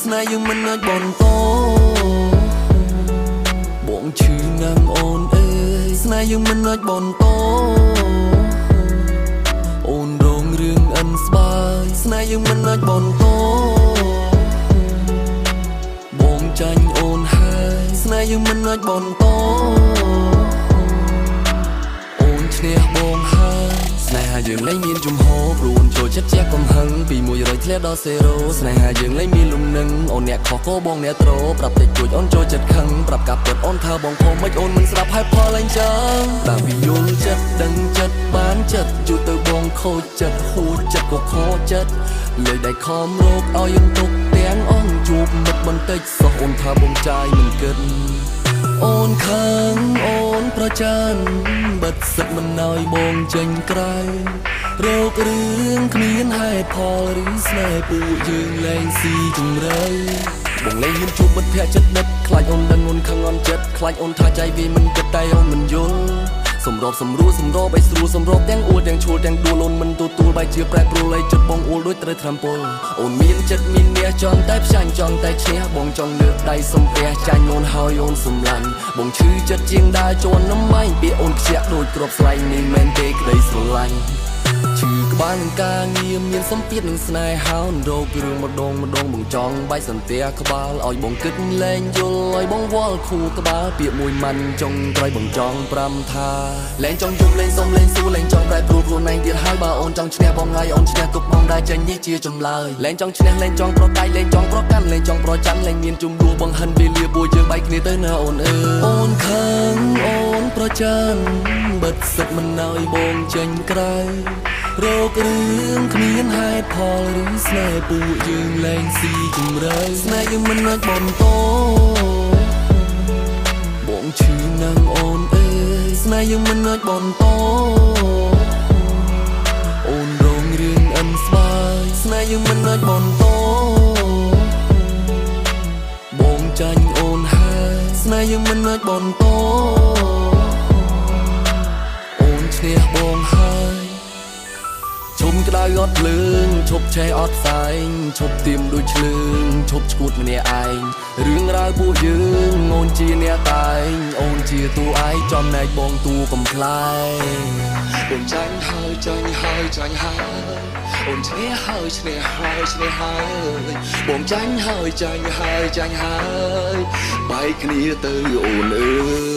ស្នេហ៍យើងមិនអាចបន្តបងឈឺណាស់អូនអើយស្នេហ៍យើងមិនអាចបន្តអូនរងរឿងអិនស្បាយស្នេហ៍យើងមិនអាចបន្តបងចាញ់អូនហើយស្នេហ៍យើងមិនអាចបន្តអូនឈ្នះបងហើយស្នេហាយើងលែងមានជំហរព្រួនចូលចិត្តជះកំហឹងពី100ធ្លាក់ដល់0ស្នេហាយើងលែងមានលំនឹងអូនអ្នកខុសក៏បងអ្នកត្រប្រាប់តិចតួចអូនចូលចិត្តខឹងប្រាប់កាប់ពិតអូនថាបងខំមិនអូនមិនស្ដាប់ហើយផលអញ្ចឹងតាមពីយល់ចិត្តដឹងចិត្តបានចិត្តជួយទៅបងខូចចិត្តហួចចិត្តក៏ខកចិត្តលើដៃខំរកឲ្យយើងទុកទាំងអង្គជួបមិត្តបន្តិចសោះអូនថាបងចាយមិនគិតអូនខឹងអូនប្រច័ណ្ឌបិទសិតមិនឲ្យបងចេញក្រៅរករឿងគ្មានហេតុផលឬស្នេហ៍ពួកយើងលែងស៊ីជម្រៅបងលែងហ៊ានជួបមិត្តភក្តិចិត្តដិតខ្លាចអូនដឹងអូនខឹងអន់ចិត្តខ្លាចអូនថាចៃវាមិនគិតតែអូនមិនយល់សម្របសម្រួលសម្របឲ្យស្រួលសម្របទាំងអួលទាំងឈួលទាំងដួលអូនមិនទទួលបែរជាប្រែប្រួលឲ្យចិត្តបងអួលដូចត្រូវត្រាំពុលអូនមានចិត្តមានមាសចង់តែផ្ចាញ់ចង់តែឈ្នះបងចង់លើកដៃសំពះចាញ់អូនហើយអូនសម្លាញ់បងឈឺចិត្តជាងដើរជន់នំម៉ាញ់ពាក្យអូនខ្ជាក់ដូចគ្រាប់ស្លែងនេះមិនទេក្តីស្រឡាញ់ឈឺក្បាលនឹងការងារមានសម្ពាធនឹងស្នេហារោគរឿងម្ដងបងចង់បែកសន្ទះក្បាលឲ្យបងគិតលែងយល់ឲ្យបងវល់ខួរក្បាលពាក្យមួយម៉ាន់ចង់ក្រោយបងចង់ប្រាំថាលែងចង់យំលែងសុំលែងស៊ូលែងចង់ប្រែប្រួលខ្លួនឯងទៀតហើយបើអូនចង់ឈ្នះបងហើយអូនឈ្នះទុកមកដែរចេញនេះជាចម្លើយលែងចង់ឈ្នះលែងចង់ប្រកែកលែងចង់ប្រកាន់លែងចង់ប្រច័ណ្ឌលែងមានជំនួសបង្ហិនវេលាពួកយើងបែកគ្នាទៅណាអូនអើយអូនខឹងអូនប្រច័ណ្ឌបិទសិតមិនឲ្យបងចេញក្រៅរករឿងគ្មានហេតុផលឬស្នេហ៍ពួកយើងលែងស៊ីជម្រៅស្នេហ៍យើងមិនអាចបន្តបងឈឺណាស់អូនអើយស្នេហ៍យើងមិនអាចបន្តអូនរងរឿងអិនស្បាយស្នេហ៍យើងមិនអាចបន្តបងចាញ់អូនហើយស្នេហ៍យើងមិនអាចបន្តអូនឈ្នះបងហើយឈុំក្តៅអត់ភ្លើងឈប់ឆេះអត់ផ្សែងឈប់ទៀមដូចឆ្លើងឈប់ឈួតម្នាក់ឯងរឿងរ៉ាវពួកយើងអូនជាអ្នកតែងអូនជាតួឯងចំណែកបងតួកំប្លែងបងចាញ់ហើយចាញ់ហើយចាញ់ហើយអូនឈ្នះហើយឈ្នះហើយឈ្នះហើយបងចាញ់ហើយចាញ់ហើយចាញ់ហើយបែកគ្នាទៅអូនអើយ